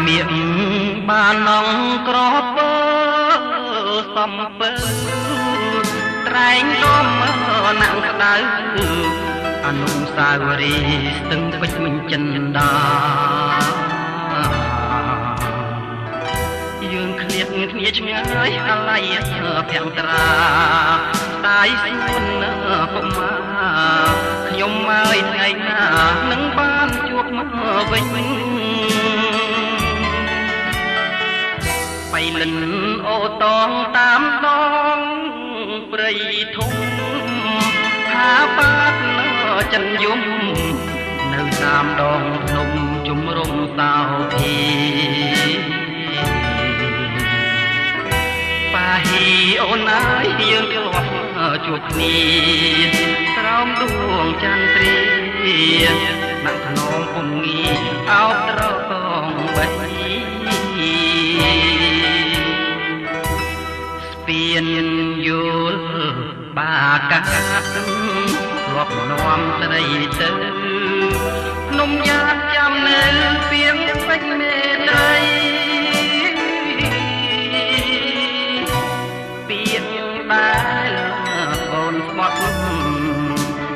មៀកបាននងក្របសំពើត្រែងលំណាំងក្តៅអនុស្សាវរីយ៍ស្ទឹងពេជ្រមិញចិនដាយើងឃ្លាតគ្នាឆ្ងាយអាឡ័យភ័ន្តរាតាយស្ងួនពុំមកខ្ញុំមកថ្ងៃណានឹងបានជួបមកវិញបៃលិនអូតងតាមដងព្រៃធំថាបាត់ចិនយំនៅតាមដងភ្នំជំរំសោភាបាហ៊ីអូនអើយយើងធ្លាប់ជួបគ្នាក្រោមដួងចន្ទ្រាណាក់ថ្នមពុំងាអោបត្រង់បេះស្ពានយល់បាកាត់ធ្លាប់នាំស្រីទៅភ្នំយ៉ាតចាំនៅពីងពេជ្រមេត្រីពីងដែលកូនស្មត់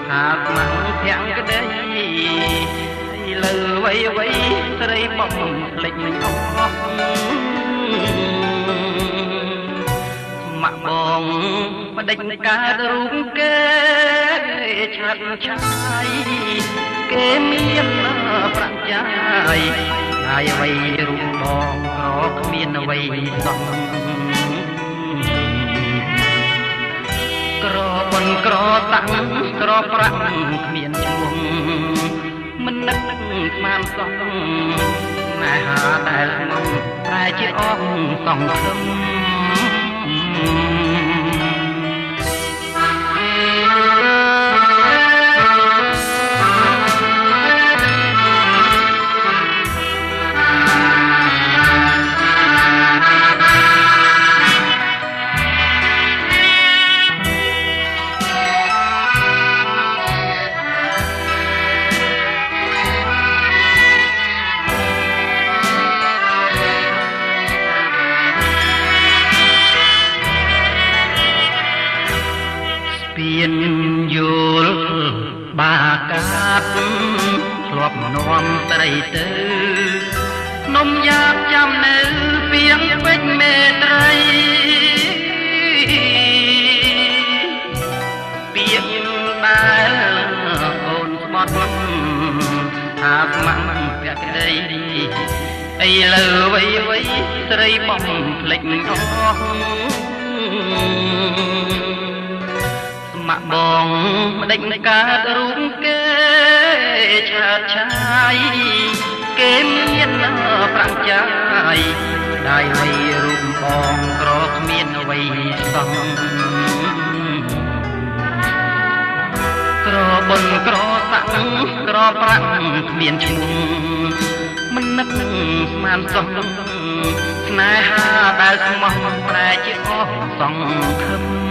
ថាស្មៅភាំងក្ដីលើវៃវៃស្រីបំភ្លេចមិនអស់ម៉ាក់បងបដិញកើតរូបគេឆាត់ឆាយគេមានប្រាក់ចាយហើយអ្វីរូបបងក៏គ្មានអ្វីសោះក្របនក្រតាំងក្រប្រាក់គ្មានឈ្មោះមិននឹកស្មានសោះណែហាដែលមកតែជាអស់សង្ឃឹមស្ពានយល់បាកាត់ធ្លាប់នាំស្រីទៅនំយ៉ាបចាំនៅពីងពេជ្រមេត្រីពីងដែលកូនស្បត់ថាស្មាក់ភក្តីអីលើវៃវៃស្រីបំភ្លេចមិនអស់ម៉ាក់បងបដិញកើតរូបគេឆាតឆាយគេមានប្រាក់ចាយได้វៃរូបបងក្រគ្មានអ្វីសោះក្របុនក្រសាក់ក្រប្រាក់គ្មានឈ្មោះមិននឹកស្មានសោះស្នេហាដែលស្មោះប្រែជាអស់សង្ឃឹម